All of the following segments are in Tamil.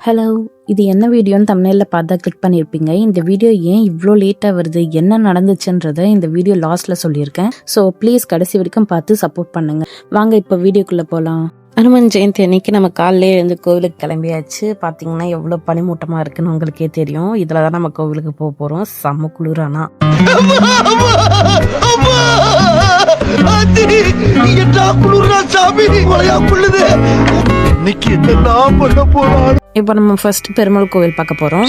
ஹலோ, இது என்ன வீடியோன்னு தம்ப்நெயில்ல பார்த்தா கிளிக் பண்ணியிருப்பீங்க. இந்த வீடியோ ஏன் இவ்வளோ லேட்டாக வருது, என்ன நடந்துச்சுன்றதை இந்த வீடியோ லாஸ்ட்டில் சொல்லியிருக்கேன். ஸோ ப்ளீஸ் கடைசி வரைக்கும் பார்த்து சப்போர்ட் பண்ணுங்கள். வாங்க இப்போ வீடியோக்குள்ளே போகலாம். அனுமன் ஜெயந்தி அன்னைக்கு நம்ம காலையிலே இருந்து கோவிலுக்கு கிளம்பியாச்சு. பார்த்தீங்கன்னா எவ்வளோ பனிமூட்டமாக இருக்குன்னு உங்களுக்கே தெரியும். இதில் தான் நம்ம கோவிலுக்கு போக போகிறோம். செம்ம குளிரானா இப்போ நம்ம ஃபர்ஸ்ட் பெருமாள் கோவில் பார்க்க போகிறோம்.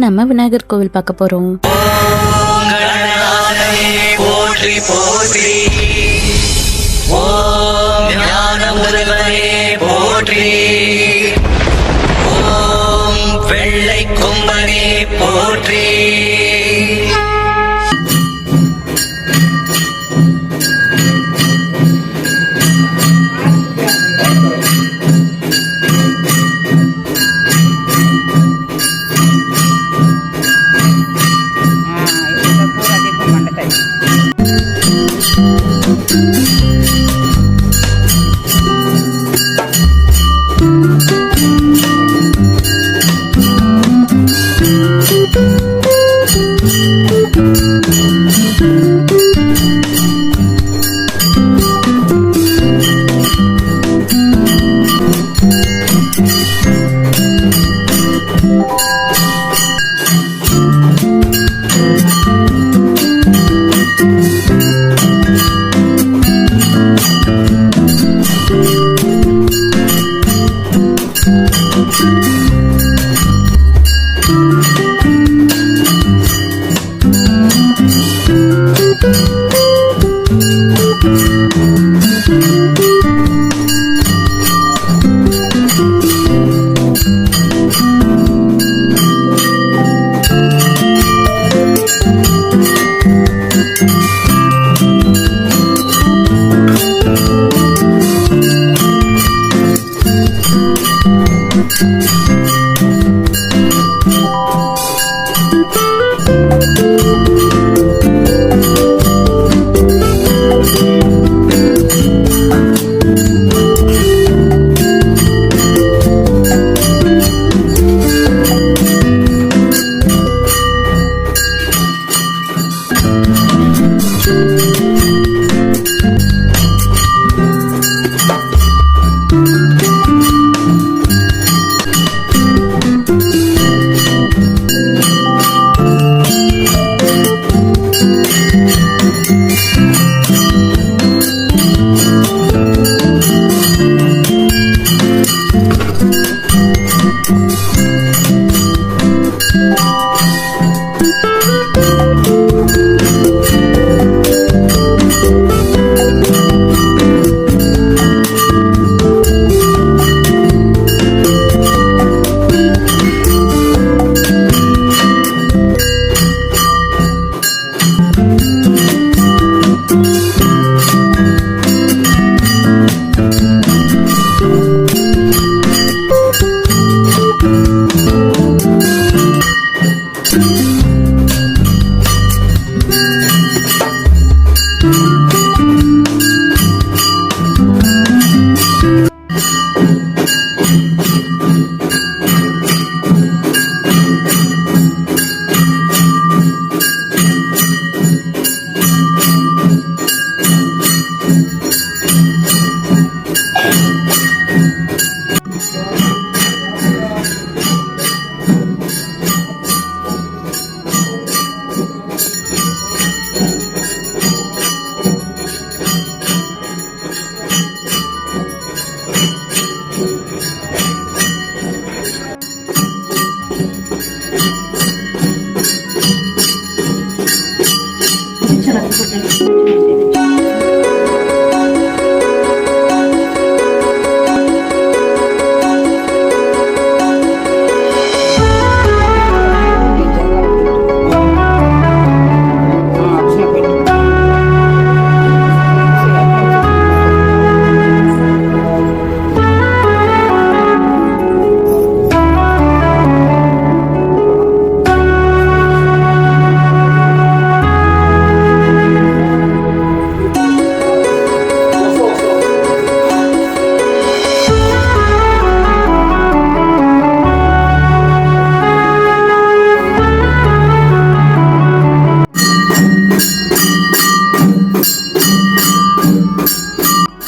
நம்ம விநாயகர் கோவில் பார்க்க போறோம். போற்றி போற்றி ஓம் ஞானமுதல்வனே போற்றி ஓம் வெள்ளை கொம்பனே போற்றி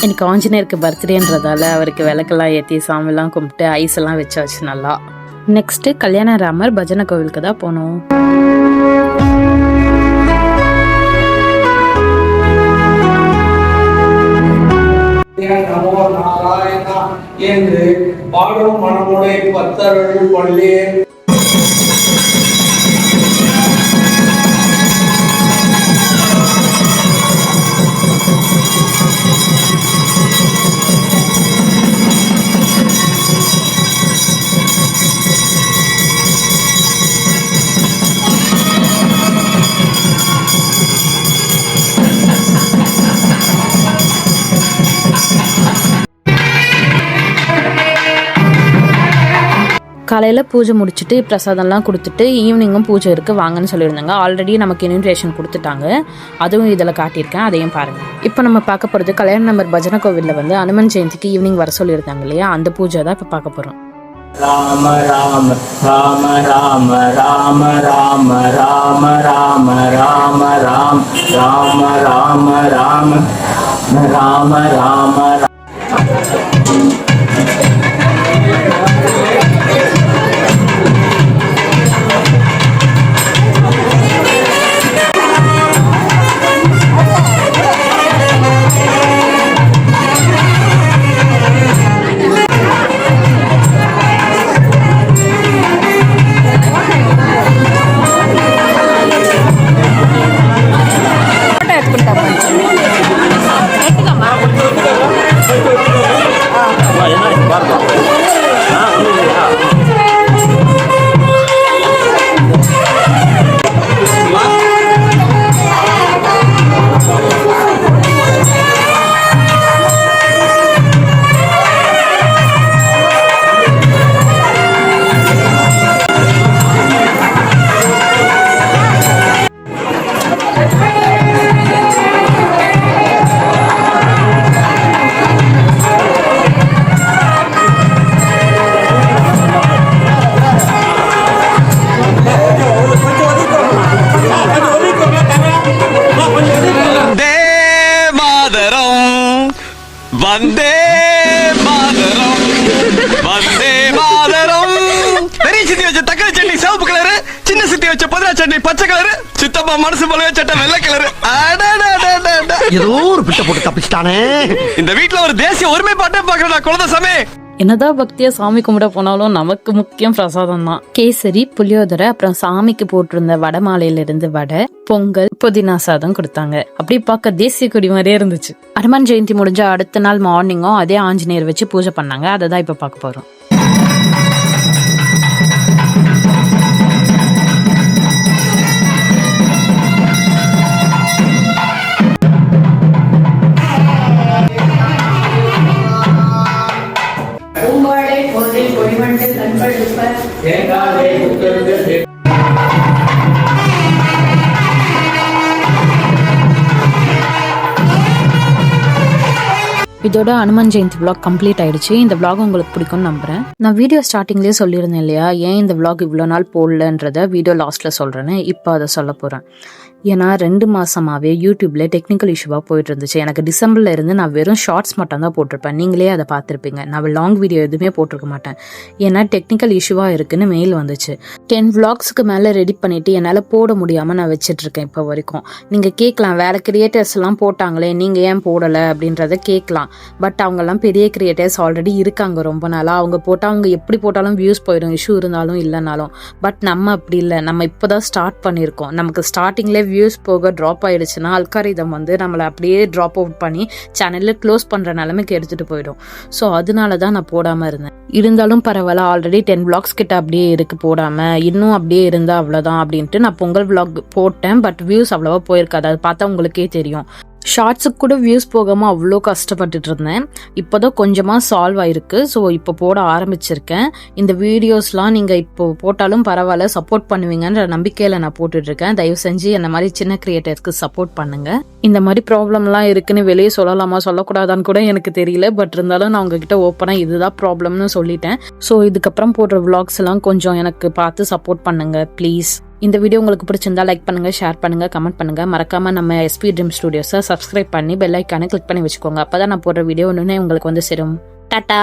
இன்னைக்கு ஆஞ்சநேயருக்கு பர்த்டேன்றதால அவருக்கு விளக்கெல்லாம் ஏற்றி சாமிலாம் கும்பிட்டு ஐஸ் எல்லாம் வச்சாச்சு நல்லா. நெக்ஸ்ட் கல்யாண ராமர் பஜனை கோவிலுக்கு தான் போனோம். நமோ நாராயணா என்று பாடும் மனமுடைய பத்தர்கள் பள்ளி காலையில் பூஜை முடிச்சுட்டு பிரசாதம்லாம் கொடுத்துட்டு ஈவினிங்கும் பூஜை இருக்குது வாங்கன்னு சொல்லியிருந்தாங்க. ஆல்ரெடி நமக்கு இன்விடேஷன் கொடுத்துட்டாங்க, அதுவும் இதில் காட்டியிருக்கேன், அதையும் பாருங்கள். இப்போ நம்ம பார்க்க போகிறது கல்யாண நம்பர் பஜனை கோவிலில் வந்து அனுமன் ஜெயந்திக்கு ஈவினிங் வர சொல்லியிருந்தாங்க இல்லையா, அந்த பூஜை தான் இப்போ பார்க்க போகிறோம். ராம ராம ராம ராம ராம ராம ராம ராம ராம ராம் ராம ராம ராம ராம ராம வந்தே மாதரம் வந்தே மாதரம். பெரிய சித்தி வச்ச தக்காளி சட்னி சிவப்பு கலரு, சின்ன சித்தி வச்ச புதினா சட்னி பச்சை கலரு, சித்தப்பா மனசு போலவே சட்டை வெள்ளை கலரு. ஏதோ ஒரு பிட்ட போட்டு தப்பிச்சிட்டானே. இந்த வீட்டுல ஒரு தேசிய ஒருமைப்பாட்டே பாக்குறா குலதசாமி. என்னதான் பக்தியா சாமி கும்பிட போனாலும் நமக்கு முக்கியம் பிரசாதம் தான். கேசரி, புளியோதரை, அப்புறம் சாமிக்கு போட்டிருந்த வடை மாலையிலிருந்து வடை, பொங்கல், புதினா சாதம் கொடுத்தாங்க. அப்படி பார்க்க தேசிய கொடி மாதிரியே இருந்துச்சு. அனுமன் ஜெயந்தி முடிஞ்ச அடுத்த நாள் மார்னிங்கும் அதே ஆஞ்சநேயர் வச்சு பூஜை பண்ணாங்க. அதை தான் இப்ப பார்க்க போறோம். இதோட அனுமன் ஜெயந்தி vlog கம்ப்ளீட் ஆயிடுச்சு. இந்த vlog உங்களுக்கு பிடிக்கும்னு நம்புறேன். நான் வீடியோ ஸ்டார்டிங்லேயே சொல்லியிருந்தேன் இல்லையா, ஏன் இந்த vlog இவ்வளோ நாள் போடலன்றத வீடியோ லாஸ்ட்ல சொல்றேன்னு. இப்போ அதை சொல்ல போறேன். ஏன்னா 2 மாசமாவே யூடியூப்ல டெக்னிக்கல் இஷ்யூவா போயிட்டு இருந்துச்சு. எனக்கு டிசம்பர்ல இருந்து நான் வெறும் ஷார்ட்ஸ் மட்டும் தான் போட்டிருப்பேன். நீங்களே அதை பார்த்துருப்பீங்க. நான் லாங் வீடியோ எதுவுமே போட்டிருக்க மாட்டேன். ஏன்னா டெக்னிக்கல் இஷ்யூவா இருக்குன்னு மெயில் வந்துச்சு. 10 vlogsக்கு மேல ரெடி பண்ணிட்டு என்னால போட முடியாம நான் வச்சிட்டு இருக்கேன் இப்போ வரைக்கும். நீங்க கேட்கலாம், வேற கிரியேட்டர்ஸ் எல்லாம் போட்டாங்களே, நீங்க ஏன் போடல அப்படின்றத கேட்கலாம். பட் அவங்க எல்லாம் பெரிய கிரியேட்டர்ஸ் ஆல்ரெடி இருக்காங்க ரொம்ப நாளா. அவங்க போட்டா அவங்க எப்படி போட்டாலும் வியூஸ் போயிடும், இஷ்யூ இருந்தாலும் இல்லைனாலும். பட் நம்ம அப்படி இல்லை. நம்ம இப்போதான் ஸ்டார்ட் பண்ணியிருக்கோம். நமக்கு ஸ்டார்டிங்லேயே வியூஸ் போக ட்ராப் ஆயிடுச்சுன்னா அல்காரிதம் வந்து நம்மளை அப்படியே ட்ராப் அவுட் பண்ணி சேனலில் க்ளோஸ் பண்ணுற நிலைமைக்கு எடுத்துகிட்டு போயிடும். ஸோ அதனால தான் நான் போடாமல் இருந்தேன். இருந்தாலும் பரவாயில்ல, ஆல்ரெடி 10 vlogs கிட்ட அப்படியே இருக்கு போடாமல், இன்னும் அப்படியே இருந்தால் அவ்வளோதான் அப்படின்ட்டு நான் பொங்கல் vlog போட்டேன். பட் வியூஸ் அவ்வளோவா போயிருக்காது, அது பார்த்தா உங்களுக்கே தெரியும். ஷார்ட்ஸுக்கு கூட வியூஸ் போகாமல் அவ்வளோ கஷ்டப்பட்டுட்டு இருந்தேன். இப்போதான் கொஞ்சமாக சால்வ் ஆயிருக்கு. ஸோ இப்போ போட ஆரம்பிச்சிருக்கேன். இந்த வீடியோஸ்லாம் நீங்கள் இப்போ போட்டாலும் பரவாயில்ல, சப்போர்ட் பண்ணுவீங்கன்ற நம்பிக்கையில் நான் போட்டுட்ருக்கேன். தயவு செஞ்சு என்ன மாதிரி சின்ன கிரியேட்டர்ஸ்க்கு சப்போர்ட் பண்ணுங்க. இந்த மாதிரி ப்ராப்ளம்லாம் இருக்குன்னு வெளியே சொல்லலாமா சொல்லக்கூடாதான்னு கூட எனக்கு தெரியல. பட் இருந்தாலும் நான் உங்ககிட்ட ஓப்பனாக இதுதான் ப்ராப்ளம்னு சொல்லிட்டேன். ஸோ இதுக்கப்புறம் போடுற vlogs எல்லாம் கொஞ்சம் எனக்கு பார்த்து சப்போர்ட் பண்ணுங்க ப்ளீஸ். இந்த வீடியோ உங்களுக்கு பிடிச்சிருந்தா லைக் பண்ணுங்க, ஷேர் பண்ணுங்க, கமெண்ட் பண்ணுங்க. மறக்காம நம்ம SP Dream Studios சப்ஸ்கிரைப் பண்ணி பெல் ஐக்கானை கிளிக் பண்ணி வச்சுக்கோங்க. அப்பதான் நான் போடுற வீடியோ ஒன்றுனே உங்களுக்கு வந்து சேரும். டாடா.